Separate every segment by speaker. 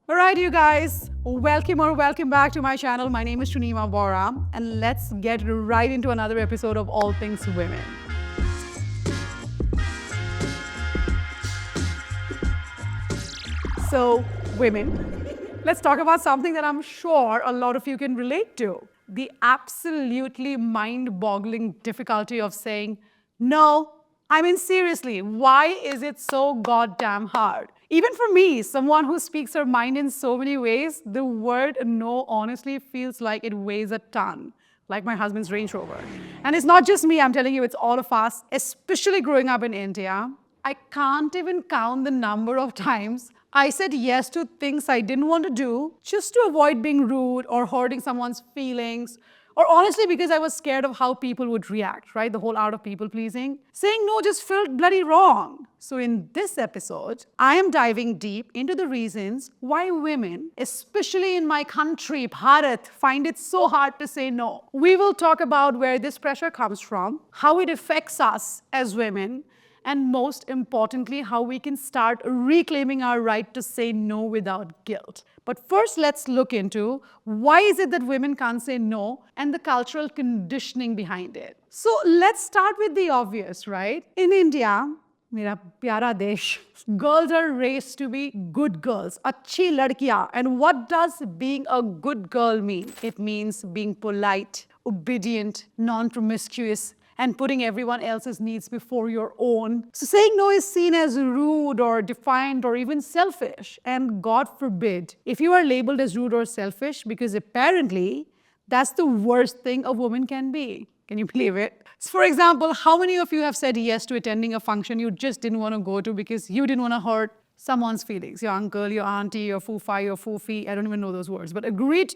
Speaker 1: All right, you guys, welcome back to my channel. My name is Rinima Borah, and let's get right into another episode of All Things Women. So, women, let's talk about something that I'm sure a lot of you can relate to: the absolutely mind boggling difficulty of saying no. I mean, seriously, why is it so goddamn hard? Even for me, someone who speaks her mind in so many ways, the word no honestly feels like it weighs a ton, like my husband's Range Rover. And it's not just me, I'm telling you, it's all of us, especially growing up in India. I can't even count the number of times I said yes to things I didn't want to do just to avoid being rude or hurting someone's feelings, or honestly because I was scared of how people would react, right? The whole art of people pleasing. Saying no just felt bloody wrong. So in this episode, I am diving deep into the reasons why women, especially in my country, Bharat, find it so hard to say no. We will talk about where this pressure comes from, how it affects us as women, and most importantly, how we can start reclaiming our right to say no without guilt. But first, let's look into why is it that women can't say no and the cultural conditioning behind it. So let's start with the obvious, right? In India, मेरा प्यारा देश, girls are raised to be good girls, अच्छी लड़कियां. And what does being a good girl mean? It means being polite, obedient, non-promiscuous, and putting everyone else's needs before your own. So saying no is seen as rude or defiant or even selfish. And God forbid if you are labeled as rude or selfish, because apparently that's the worst thing a woman can be. Can you believe it? So for example, how many of you have said yes to attending a function you just didn't want to go to because you didn't want to hurt someone's feelings? Your uncle, your auntie, your fufa, your foofy, I don't even know those words, but agreed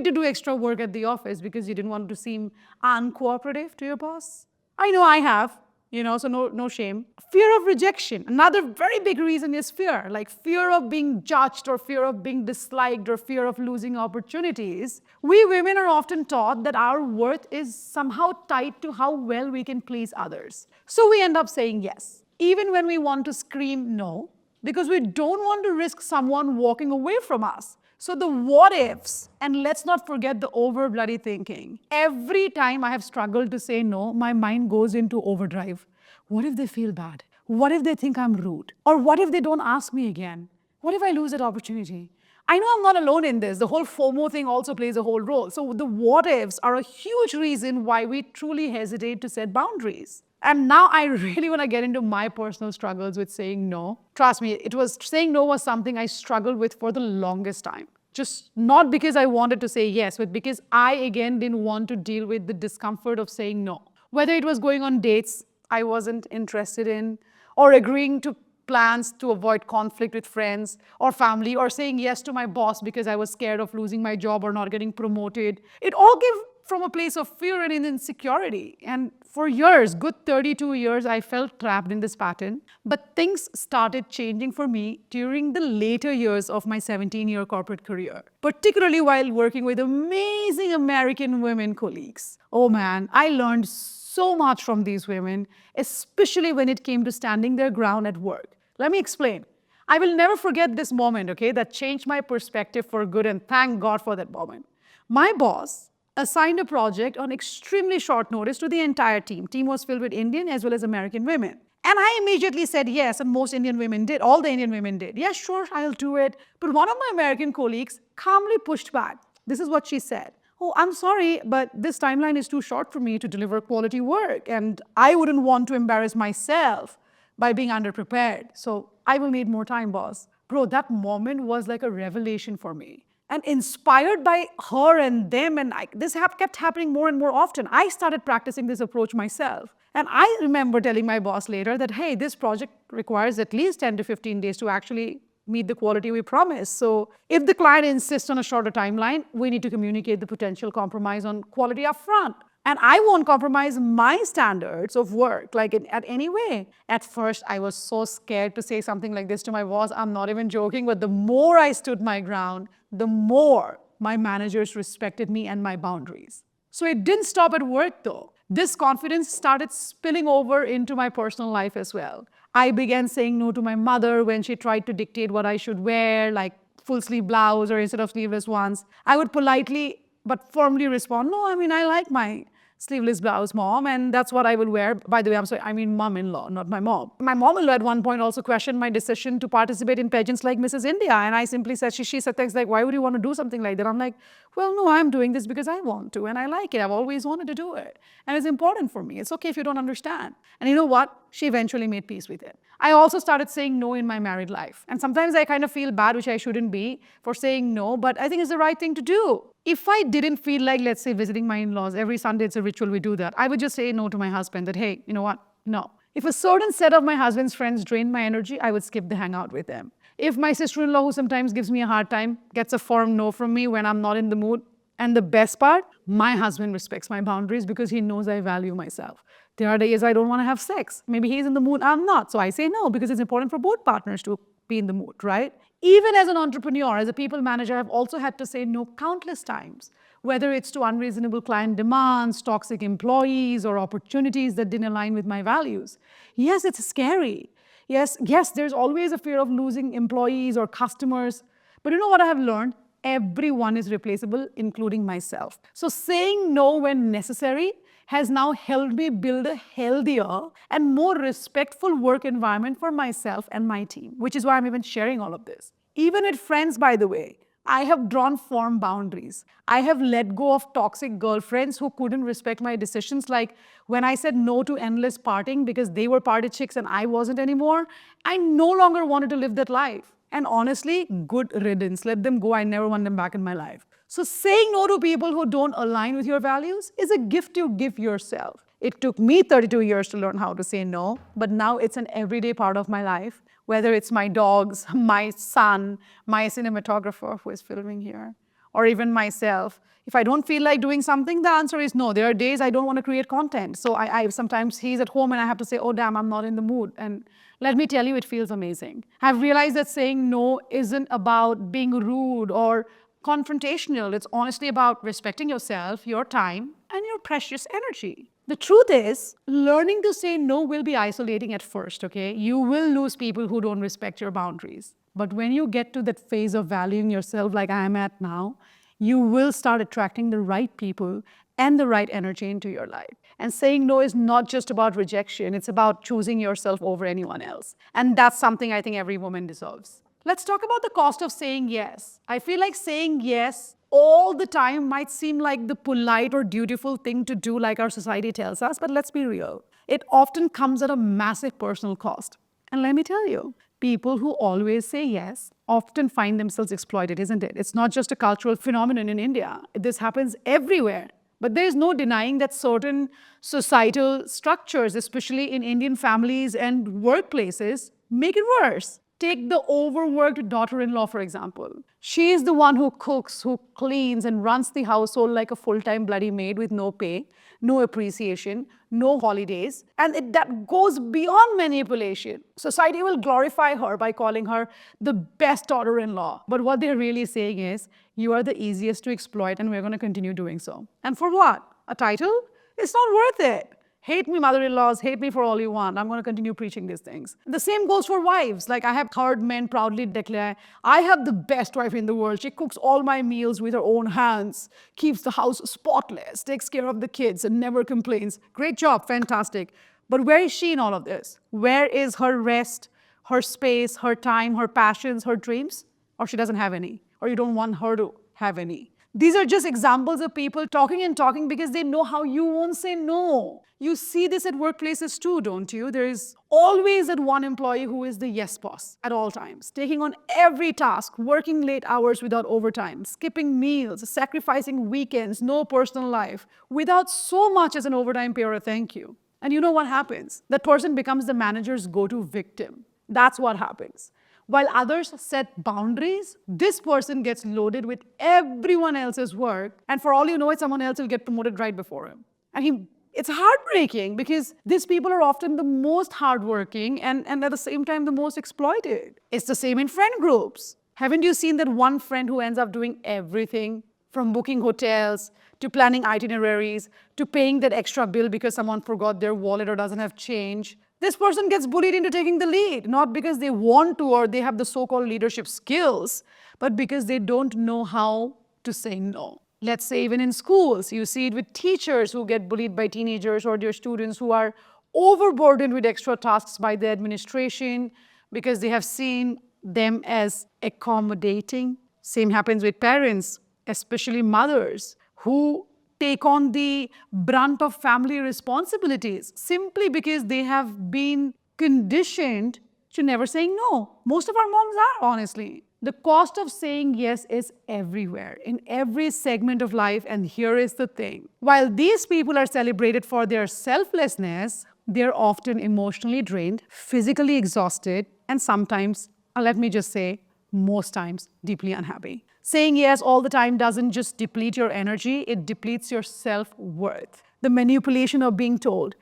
Speaker 1: to do extra work at the office because you didn't want to seem uncooperative to your boss? I know I have, so no shame. Fear of rejection. Another very big reason is fear, like fear of being judged or fear of being disliked or fear of losing opportunities. We women are often taught that our worth is somehow tied to how well we can please others. So we end up saying yes, even when we want to scream no, because we don't want to risk someone walking away from us. So the what ifs, and let's not forget the over bloody thinking. Every time I have struggled to say no, my mind goes into overdrive. What if they feel bad? What if they think I'm rude? Or what if they don't ask me again? What if I lose that opportunity? I know I'm not alone in this. The whole FOMO thing also plays a whole role. So the what ifs are a huge reason why we truly hesitate to set boundaries. And now I really want to get into my personal struggles with saying no. Trust me, saying no was something I struggled with for the longest time. Just not because I wanted to say yes, but because I again didn't want to deal with the discomfort of saying no. Whether it was going on dates I wasn't interested in, or agreeing to plans to avoid conflict with friends or family, or saying yes to my boss because I was scared of losing my job or not getting promoted. It all came from a place of fear and insecurity. And for years, good 32 years, I felt trapped in this pattern. But things started changing for me during the later years of my 17-year corporate career, particularly while working with amazing American women colleagues. Oh man, I learned so much from these women, especially when it came to standing their ground at work. Let me explain. I will never forget this moment, okay, that changed my perspective for good, and thank God for that moment. My boss assigned a project on extremely short notice to the entire team. Team was filled with Indian as well as American women. And I immediately said yes, and most Indian women did. All the Indian women did. Yeah, sure, I'll do it. But one of my American colleagues calmly pushed back. This is what she said. Oh, I'm sorry, but this timeline is too short for me to deliver quality work, and I wouldn't want to embarrass myself by being underprepared. So I will need more time, boss. Bro, that moment was like a revelation for me. And inspired by her and them, and this kept happening more and more often, I started practicing this approach myself. And I remember telling my boss later that, hey, this project requires at least 10 to 15 days to actually meet the quality we promise. So if the client insists on a shorter timeline, we need to communicate the potential compromise on quality upfront. And I won't compromise my standards of work, like at any way. At first, I was so scared to say something like this to my boss. I'm not even joking, but the more I stood my ground, the more my managers respected me and my boundaries. So it didn't stop at work though. This confidence started spilling over into my personal life as well. I began saying no to my mother when she tried to dictate what I should wear, like full sleeve blouse or instead of sleeveless ones, I would politely but firmly respond, no, I mean, I like my sleeveless blouse, mom, and that's what I will wear. By the way, I'm sorry, I mean mom-in-law, not my mom. My mom-in-law at one point also questioned my decision to participate in pageants like Mrs. India, and I simply said, she said things like, why would you want to do something like that? I'm like, well, no, I'm doing this because I want to, and I like it. I've always wanted to do it, and it's important for me. It's okay if you don't understand. And you know what? She eventually made peace with it. I also started saying no in my married life, and sometimes I kind of feel bad, which I shouldn't be, for saying no, but I think it's the right thing to do. If I didn't feel like, let's say, visiting my in-laws, every Sunday it's a ritual, we do that, I would just say no to my husband that, hey, you know what? No. If a certain set of my husband's friends drain my energy, I would skip the hangout with them. If my sister-in-law, who sometimes gives me a hard time, gets a firm no from me when I'm not in the mood, and the best part, my husband respects my boundaries because he knows I value myself. There are days I don't want to have sex. Maybe he's in the mood, I'm not. So I say no because it's important for both partners to be in the mood, right? Even as an entrepreneur, as a people manager, I've also had to say no countless times, whether it's to unreasonable client demands, toxic employees, or opportunities that didn't align with my values. Yes, it's scary. Yes, there's always a fear of losing employees or customers. But you know what I have learned? Everyone is replaceable, including myself. So saying no when necessary has now helped me build a healthier and more respectful work environment for myself and my team, which is why I'm even sharing all of this. Even with friends, by the way, I have drawn firm boundaries. I have let go of toxic girlfriends who couldn't respect my decisions. Like when I said no to endless partying because they were party chicks and I wasn't anymore, I no longer wanted to live that life. And honestly, good riddance. Let them go. I never want them back in my life. So saying no to people who don't align with your values is a gift you give yourself. It took me 32 years to learn how to say no, but now it's an everyday part of my life, whether it's my dogs, my son, my cinematographer who is filming here, or even myself. If I don't feel like doing something, the answer is no. There are days I don't want to create content. So I sometimes he's at home and I have to say, oh, damn, I'm not in the mood. And let me tell you, it feels amazing. I've realized that saying no isn't about being rude or confrontational. It's honestly about respecting yourself, your time, and your precious energy. The truth is, learning to say no will be isolating at first, okay? You will lose people who don't respect your boundaries. But when you get to that phase of valuing yourself like I'm at now, you will start attracting the right people and the right energy into your life. And saying no is not just about rejection, it's about choosing yourself over anyone else. And that's something I think every woman deserves. Let's talk about the cost of saying yes. I feel like saying yes all the time might seem like the polite or dutiful thing to do like our society tells us, but let's be real. It often comes at a massive personal cost. And let me tell you, people who always say yes often find themselves exploited, isn't it? It's not just a cultural phenomenon in India. This happens everywhere. But there is no denying that certain societal structures, especially in Indian families and workplaces, make it worse. Take the overworked daughter-in-law, for example. She is the one who cooks, who cleans, and runs the household like a full-time bloody maid with no pay, no appreciation, no holidays. And that goes beyond manipulation. Society will glorify her by calling her the best daughter-in-law. But what they're really saying is, you are the easiest to exploit, and we're going to continue doing so. And for what? A title? It's not worth it. Hate me, mother-in-laws, hate me for all you want. I'm going to continue preaching these things. The same goes for wives. Like I have heard men proudly declare, I have the best wife in the world. She cooks all my meals with her own hands, keeps the house spotless, takes care of the kids, and never complains. Great job, fantastic. But where is she in all of this? Where is her rest, her space, her time, her passions, her dreams? Or she doesn't have any, or you don't want her to have any. These are just examples of people talking and talking because they know how you won't say no. You see this at workplaces too, don't you? There is always that one employee who is the yes boss at all times, taking on every task, working late hours without overtime, skipping meals, sacrificing weekends, no personal life, without so much as an overtime pay or a thank you. And you know what happens? That person becomes the manager's go-to victim. That's what happens. While others set boundaries, this person gets loaded with everyone else's work, and for all you know, someone else will get promoted right before him. And it's heartbreaking because these people are often the most hardworking and at the same time the most exploited. It's the same in friend groups. Haven't you seen that one friend who ends up doing everything from booking hotels to planning itineraries to paying that extra bill because someone forgot their wallet or doesn't have change? This person gets bullied into taking the lead, not because they want to or they have the so-called leadership skills, but because they don't know how to say no. Let's say even in schools, you see it with teachers who get bullied by teenagers or their students who are overburdened with extra tasks by the administration because they have seen them as accommodating. Same happens with parents, especially mothers, who take on the brunt of family responsibilities simply because they have been conditioned to never saying no. Most of our moms are, honestly. The cost of saying yes is everywhere, in every segment of life, and here is the thing. While these people are celebrated for their selflessness, they're often emotionally drained, physically exhausted, and sometimes, let me just say, most times, deeply unhappy. Saying yes all the time doesn't just deplete your energy, it depletes your self-worth. The manipulation of being told,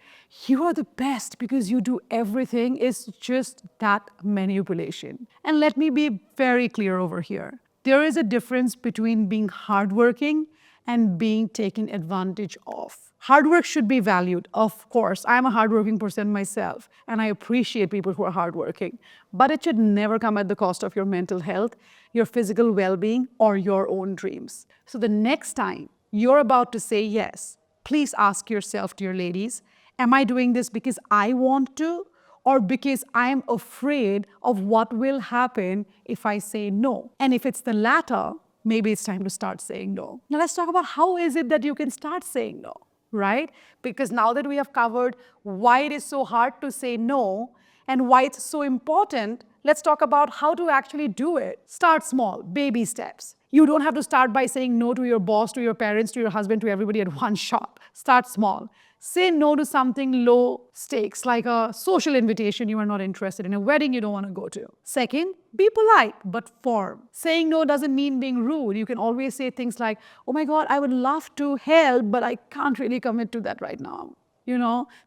Speaker 1: you are the best because you do everything, is just that manipulation. And let me be very clear over here. There is a difference between being hardworking and being taken advantage of. Hard work should be valued. Of course, I'm a hardworking person myself, and I appreciate people who are hardworking. But it should never come at the cost of your mental health, your physical well-being, or your own dreams. So the next time you're about to say yes, please ask yourself, dear ladies, am I doing this because I want to, or because I am afraid of what will happen if I say no? And if it's the latter, maybe it's time to start saying no. Now let's talk about how is it that you can start saying no, right? Because now that we have covered why it is so hard to say no and why it's so important, let's talk about how to actually do it. Start small, baby steps. You don't have to start by saying no to your boss, to your parents, to your husband, to everybody at one shot. Start small. Say no to something low stakes, like a social invitation you are not interested in, a wedding you don't want to go to. Second, be polite but firm. Saying no doesn't mean being rude. You can always say things like, oh my God, I would love to help, but I can't really commit to that right now.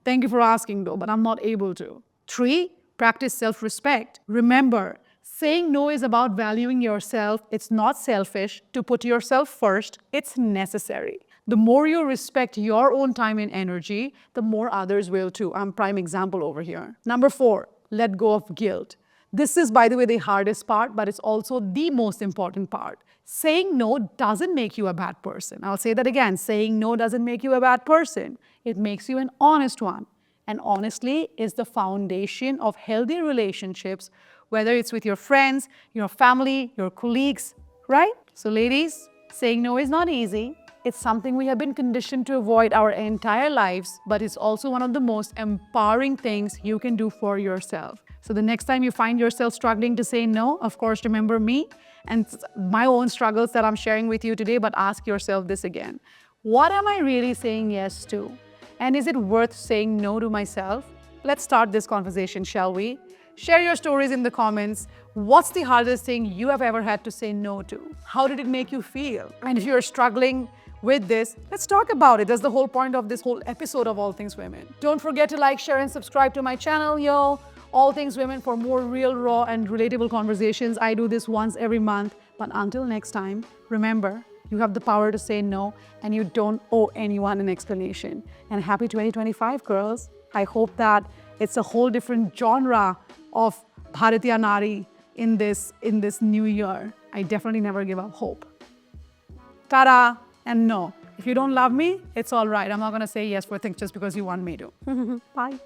Speaker 1: Thank you for asking though, but I'm not able to. 3, practice self-respect. Remember, saying no is about valuing yourself. It's not selfish to put yourself first. It's necessary. The more you respect your own time and energy, the more others will too. I'm prime example over here. Number 4, let go of guilt. This is, by the way, the hardest part, but it's also the most important part. Saying no doesn't make you a bad person. I'll say that again. Saying no doesn't make you a bad person. It makes you an honest one. And honestly is the foundation of healthy relationships, whether it's with your friends, your family, your colleagues, right? So ladies, saying no is not easy. It's something we have been conditioned to avoid our entire lives, but it's also one of the most empowering things you can do for yourself. So the next time you find yourself struggling to say no, of course, remember me and my own struggles that I'm sharing with you today, but ask yourself this again. What am I really saying yes to? And is it worth saying no to myself? Let's start this conversation, shall we? Share your stories in the comments. What's the hardest thing you have ever had to say no to? How did it make you feel? And if you're struggling with this, let's talk about it. That's the whole point of this whole episode of All Things Women. Don't forget to like, share, and subscribe to my channel, yo. All Things Women for more real, raw, and relatable conversations. I do this once every month. But until next time, remember, you have the power to say no, and you don't owe anyone an explanation. And happy 2025, girls. I hope that it's a whole different genre of Bharatiya Nari in this new year. I definitely never give up hope. Ta-da! And no, if you don't love me, it's all right. I'm not going to say yes for things just because you want me to. Bye.